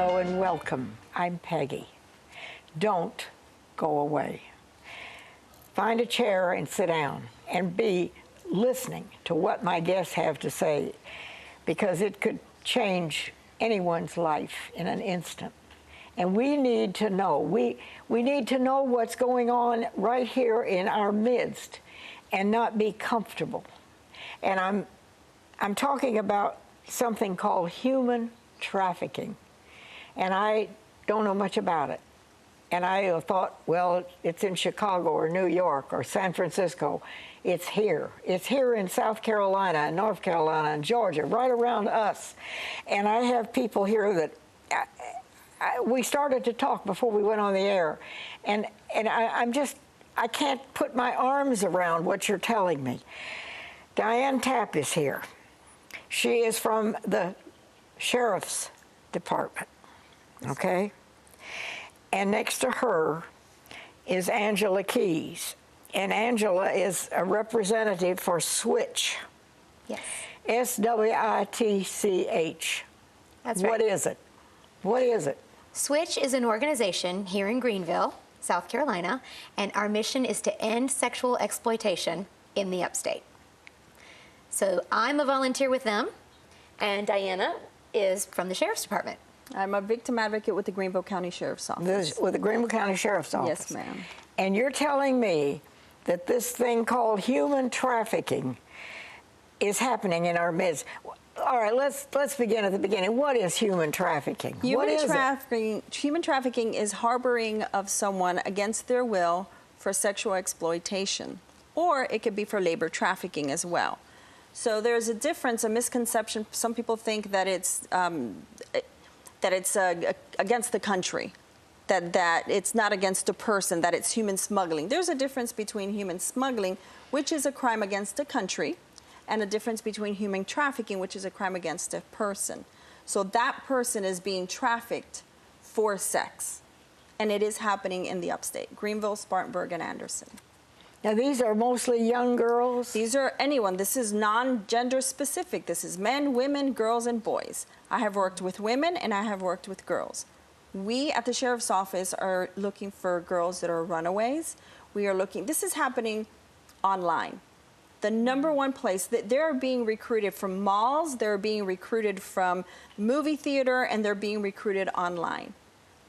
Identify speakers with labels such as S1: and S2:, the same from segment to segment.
S1: Hello and welcome. I'm Peggy. Don't go away. Find a chair and sit down and be listening to what my guests have to say, because it could change anyone's life in an instant. And we need to know. We need to know what's going on right here in our midst and not be comfortable. And I'm talking about something called human trafficking. And I don't know much about it. And I thought, well, it's in Chicago or New York or San Francisco. It's here. It's here in South Carolina and North Carolina and Georgia, right around us. And I have people here that we started to talk before we went on the air. And I can't put my arms around what you're telling me. Diane Tapp is here. She is from the Sheriff's Department, okay? And next to her is Angela Keys. And Angela is a representative for SWITCH.
S2: Yes.
S1: SWITCH.
S2: That's right.
S1: What is it? What is it?
S2: SWITCH is an organization here in Greenville, South Carolina, and our mission is to end sexual exploitation in the upstate. So I'm a volunteer with them, and Diana is from the Sheriff's Department.
S3: I'm a victim advocate with the Greenville County Sheriff's Office.
S1: With the Greenville County Sheriff's Office.
S3: Yes, ma'am.
S1: And you're telling me that this thing called human trafficking is happening in our midst. All right, let's begin at the beginning. What is human trafficking?
S3: Human trafficking is harboring of someone against their will for sexual exploitation, or it could be for labor trafficking as well. So there's a difference, a misconception. Some people think that it's against the country, that it's not against a person, that it's human smuggling. There's a difference between human smuggling, which is a crime against a country, and a difference between human trafficking, which is a crime against a person. So that person is being trafficked for sex, and it is happening in the upstate, Greenville, Spartanburg, and Anderson.
S1: Now, these are mostly young girls?
S3: These are anyone. This is non-gender specific. This is men, women, girls, and boys. I have worked with women, and I have worked with girls. We at the Sheriff's Office are looking for girls that are runaways. We are looking, this is happening online. The number one place that they're being recruited from malls, they're being recruited from movie theater, and they're being recruited online.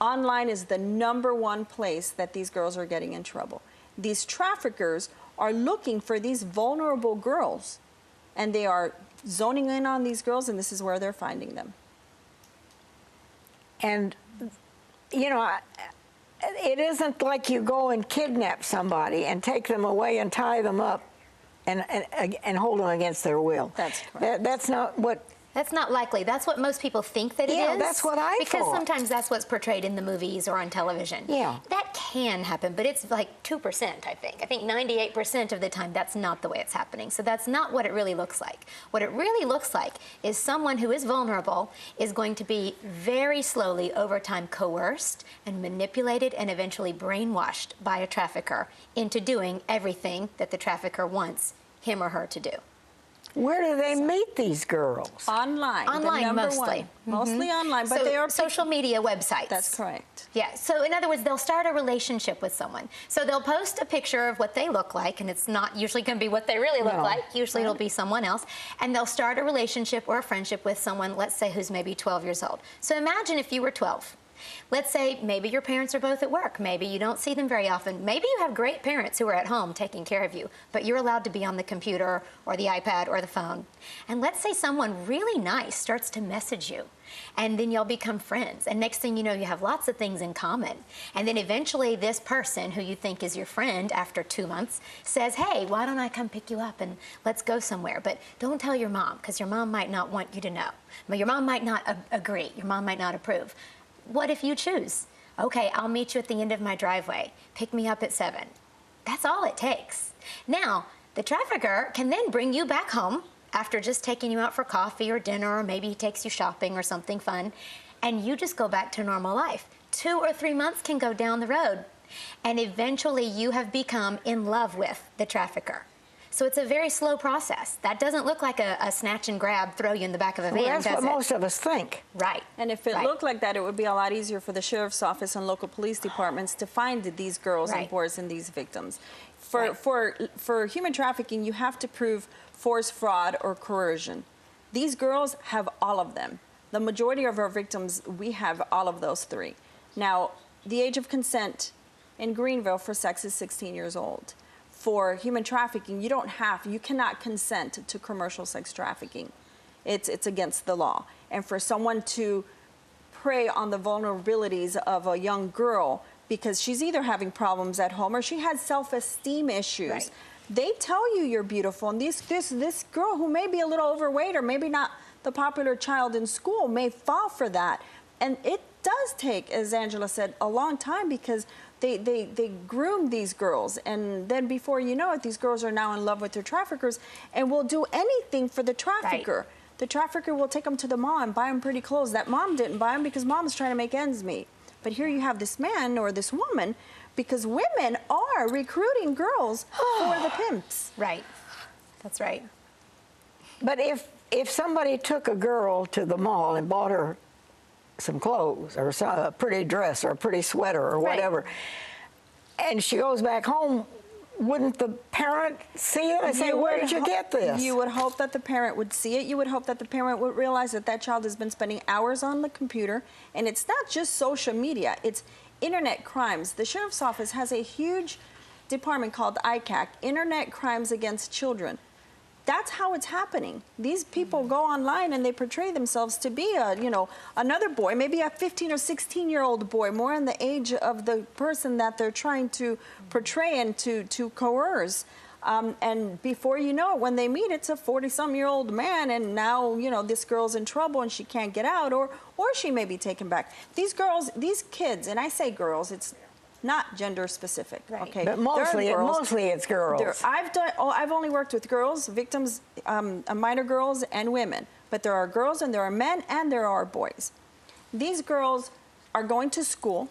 S3: Online is the number one place that these girls are getting in trouble. These traffickers are looking for these vulnerable girls, and they are zoning in on these girls, and this is where they're finding them. And,
S1: you know, it isn't like you go and kidnap somebody and take them away and tie them up and hold them against their will.
S3: That's correct.
S1: That's not what...
S2: That's not likely. That's what most people think that it is.
S1: Yeah, that's what I thought.
S2: Because sometimes that's what's portrayed in the movies or on television.
S1: Yeah.
S2: That can happen, but it's like 2%, I think. I think 98% of the time that's not the way it's happening. So that's not what it really looks like. What it really looks like is someone who is vulnerable is going to be very slowly over time coerced and manipulated and eventually brainwashed by a trafficker into doing everything that the trafficker wants him or her to do.
S1: Where do they meet these girls?
S3: Online.
S2: Online, mostly.
S3: Mostly online, but
S2: so
S3: they are
S2: social media websites.
S3: That's correct.
S2: Yeah, so in other words, they'll start a relationship with someone. So they'll post a picture of what they look like, and it's not usually going to be what they really look like. Usually it'll be someone else. And they'll start a relationship or a friendship with someone, let's say, who's maybe 12 years old. So imagine if you were 12. Let's say maybe your parents are both at work. Maybe you don't see them very often. Maybe you have great parents who are at home taking care of you, but you're allowed to be on the computer or the iPad or the phone. And let's say someone really nice starts to message you, and then you'll become friends. And next thing you know, you have lots of things in common. And then eventually this person who you think is your friend after 2 months says, hey, why don't I come pick you up and let's go somewhere? But don't tell your mom, because your mom might not want you to know. But your mom might not agree. Your mom might not approve. What if you choose? Okay, I'll meet you at the end of my driveway. Pick me up at 7. That's all it takes. Now, the trafficker can then bring you back home after just taking you out for coffee or dinner, or maybe he takes you shopping or something fun, and you just go back to normal life. 2 or 3 months can go down the road, and eventually you have become in love with the trafficker. So it's a very slow process. That doesn't look like a snatch and grab, throw you in the back of a van,
S1: Well, that's
S2: does
S1: what
S2: it?
S1: most of us think.
S2: Right.
S3: And if it
S2: Right.
S3: looked like that, it would be a lot easier for the sheriff's office and local police departments to find these girls and
S2: Right.
S3: boys and these victims.
S2: Right.
S3: For human trafficking, you have to prove force, fraud, or coercion. These girls have all of them. The majority of our victims, we have all of those three. Now, the age of consent in Greenville for sex is 16 years old. For human trafficking, you cannot consent to commercial sex trafficking. It's against the law. And for someone to prey on the vulnerabilities of a young girl because she's either having problems at home or she has self-esteem issues.
S2: Right.
S3: They tell you you're beautiful, and this girl who may be a little overweight or maybe not the popular child in school may fall for that. And it does take, as Angela said, a long time because they groom these girls, and then before you know it, these girls are now in love with their traffickers and will do anything for the trafficker.
S2: Right.
S3: The trafficker will take them to the mall and buy them pretty clothes that mom didn't buy them because mom's trying to make ends meet. But here you have this man or this woman, because women are recruiting girls for the pimps.
S2: Right. That's right.
S1: But if somebody took a girl to the mall and bought her some clothes or a pretty dress or a pretty sweater or
S2: Right.
S1: whatever, and she goes back home, wouldn't the parent see it and say, where did you get this?
S3: You would hope that the parent would see it. You would hope that the parent would realize that that child has been spending hours on the computer. And it's not just social media, it's internet crimes. The sheriff's office has a huge department called ICAC, Internet Crimes Against Children. That's how it's happening. These people go online and they portray themselves to be another boy, maybe a 15 or 16-year-old boy, more in the age of the person that they're trying to portray and to coerce. And before you know it, when they meet, it's a 40-some-year-old man, and now, this girl's in trouble and she can't get out, or she may be taken back. These girls, these kids, and I say girls, it's not gender specific,
S2: Right.
S3: okay?
S1: But mostly it's girls.
S3: I've only worked with girls, victims, minor girls and women. But there are girls and there are men and there are boys. These girls are going to school.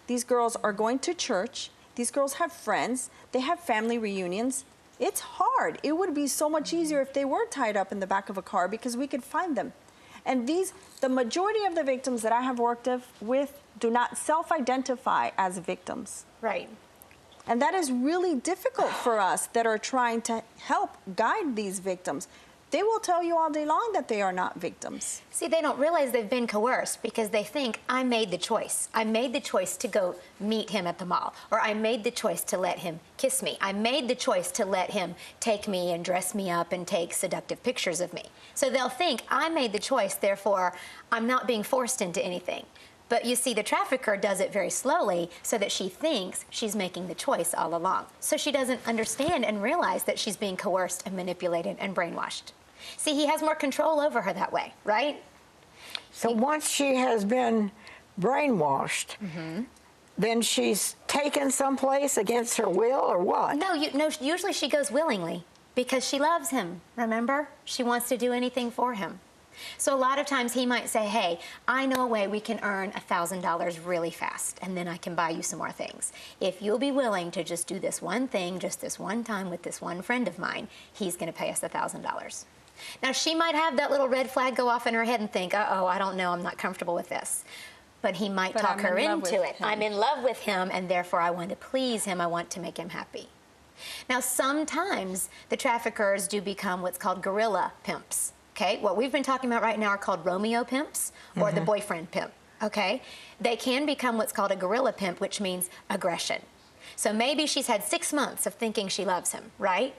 S3: These girls are going to church. These girls have friends. They have family reunions. It's hard. It would be so much easier if they were tied up in the back of a car because we could find them. And the majority of the victims that I have worked with do not self-identify as victims.
S2: Right.
S3: And that is really difficult for us that are trying to help guide these victims. They will tell you all day long that they are not victims.
S2: See, they don't realize they've been coerced because they think, I made the choice. I made the choice to go meet him at the mall, or I made the choice to let him kiss me. I made the choice to let him take me and dress me up and take seductive pictures of me. So they'll think, I made the choice, therefore I'm not being forced into anything. But you see, the trafficker does it very slowly so that she thinks she's making the choice all along. So she doesn't understand and realize that she's being coerced and manipulated and brainwashed. See, he has more control over her that way, right?
S1: So once she has been brainwashed, then she's taken someplace against her will, or what?
S2: No, usually she goes willingly because she loves him, remember? She wants to do anything for him. So a lot of times he might say, hey, I know a way we can earn $1,000 really fast, and then I can buy you some more things. If you'll be willing to just do this one thing, just this one time with this one friend of mine, he's going to pay us $1,000. Now, she might have that little red flag go off in her head and think, uh-oh, I don't know, I'm not comfortable with this. But he might talk her into it. I'm in love with him, and therefore I want to please him. I want to make him happy. Now, sometimes the traffickers do become what's called guerrilla pimps. Okay, what we've been talking about right now are called Romeo pimps or the boyfriend pimp, okay? They can become what's called a guerrilla pimp, which means aggression. So maybe she's had 6 months of thinking she loves him, right?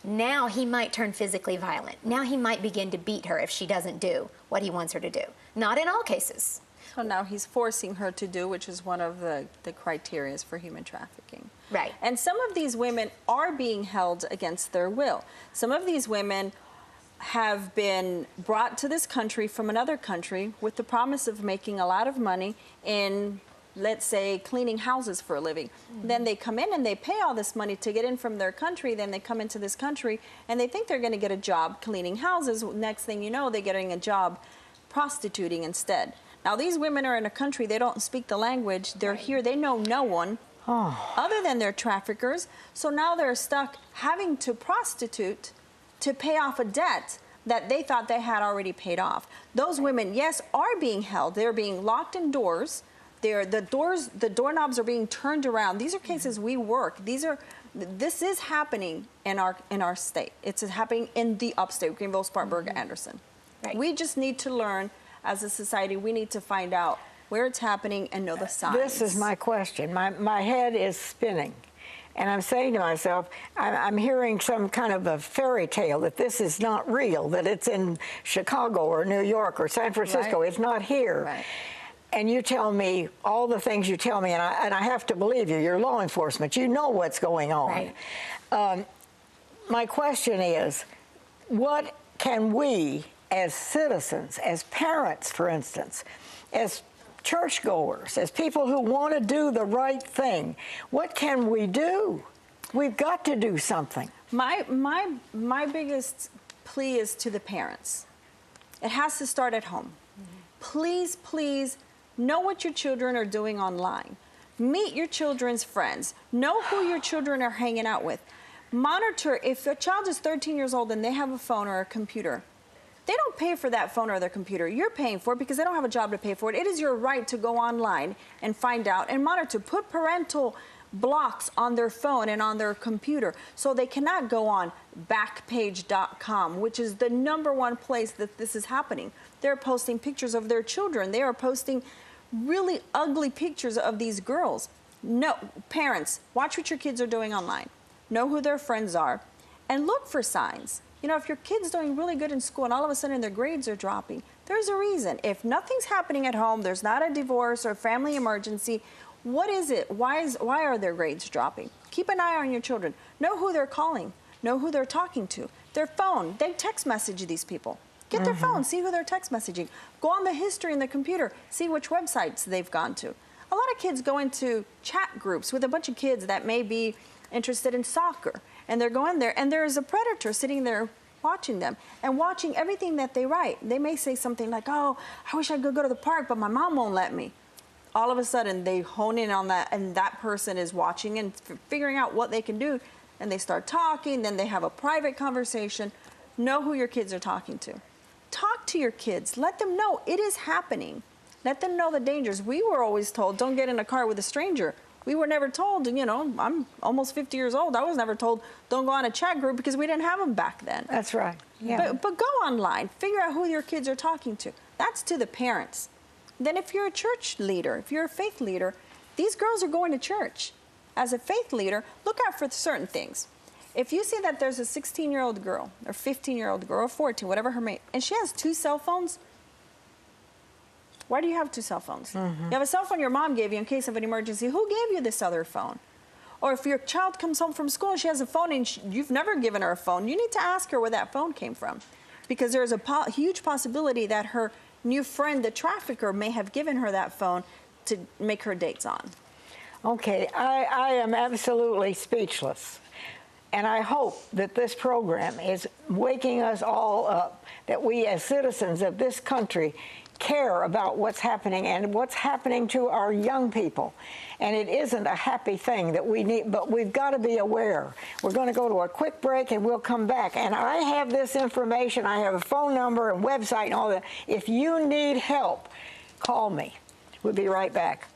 S2: Now he might turn physically violent. Now he might begin to beat her if she doesn't do what he wants her to do. Not in all cases.
S3: So now he's forcing her to do, which is one of the criteria for human trafficking.
S2: Right.
S3: And some of these women are being held against their will. Some of these women have been brought to this country from another country with the promise of making a lot of money in, let's say, cleaning houses for a living. Then they come in and they pay all this money to get in from their country. Then they come into this country and they think they're going to get a job cleaning houses. Next thing you know, they're getting a job prostituting instead. Now, these women are in a country, they don't speak the language. They're here, they know no one. other than their traffickers. So now they're stuck having to prostitute to pay off a debt that they thought they had already paid off. Those women, yes, are being held. They're being locked indoors. The doorknobs are being turned around. These are cases we work. This is happening in our state. It's happening in the upstate, Greenville, Spartanburg, Anderson.
S2: Right.
S3: We just need to learn as a society. We need to find out where it's happening and know the signs.
S1: This is my question. My head is spinning. And I'm saying to myself, I'm hearing some kind of a fairy tale that this is not real, that it's in Chicago or New York or San Francisco.
S3: Right.
S1: It's not here.
S3: Right.
S1: And you tell me all the things you tell me, and I have to believe you. You're law enforcement. You know what's going on.
S2: Right.
S1: My question is, what can we as citizens, as parents, for instance, as churchgoers, as people who want to do the right thing, what can we do? We've got to do something.
S3: My biggest plea is to the parents. It has to start at home. Please, please know what your children are doing online. Meet your children's friends. Know who your children are hanging out with. Monitor, if a child is 13 years old and they have a phone or a computer, they don't pay for that phone or their computer. You're paying for it because they don't have a job to pay for it. It is your right to go online and find out and monitor. Put parental blocks on their phone and on their computer so they cannot go on Backpage.com, which is the #1 place that this is happening. They're posting pictures of their children. They are posting really ugly pictures of these girls. No, parents, watch what your kids are doing online. Know who their friends are and look for signs. You know, if your kid's doing really good in school and all of a sudden their grades are dropping, there's a reason. If nothing's happening at home, there's not a divorce or a family emergency, what is it? Why are their grades dropping? Keep an eye on your children. Know who they're calling. Know who they're talking to. Their phone. They text message these people. Get their phone. See who they're text messaging. Go on the history in the computer. See which websites they've gone to. A lot of kids go into chat groups with a bunch of kids that may be interested in soccer. And they're going there, and there is a predator sitting there watching them and watching everything that they write. They may say something like, oh, I wish I could go to the park, but my mom won't let me. All of a sudden, they hone in on that, and that person is watching and figuring out what they can do, and they start talking, then they have a private conversation. Know who your kids are talking to. Talk to your kids. Let them know it is happening. Let them know the dangers. We were always told, don't get in a car with a stranger. We were never told, you know, I'm almost 50 years old. I was never told, don't go on a chat group because we didn't have them back then.
S1: That's right. Yeah.
S3: But go online. Figure out who your kids are talking to. That's to the parents. Then if you're a church leader, if you're a faith leader, these girls are going to church. As a faith leader, look out for certain things. If you see that there's a 16-year-old girl or 15-year-old girl or 14, whatever her mate, and she has 2 cell phones, why do you have 2 cell phones? You have a cell phone your mom gave you in case of an emergency. Who gave you this other phone? Or if your child comes home from school and she has a phone and you've never given her a phone, you need to ask her where that phone came from. Because there's a huge possibility that her new friend, the trafficker, may have given her that phone to make her dates on.
S1: Okay, I am absolutely speechless. And I hope that this program is waking us all up, that we as citizens of this country care about what's happening and what's happening to our young people. And it isn't a happy thing that we need, but we've got to be aware. We're going to go to a quick break and we'll come back. And I have this information. I have a phone number and website and all that. If you need help, call me. We'll be right back.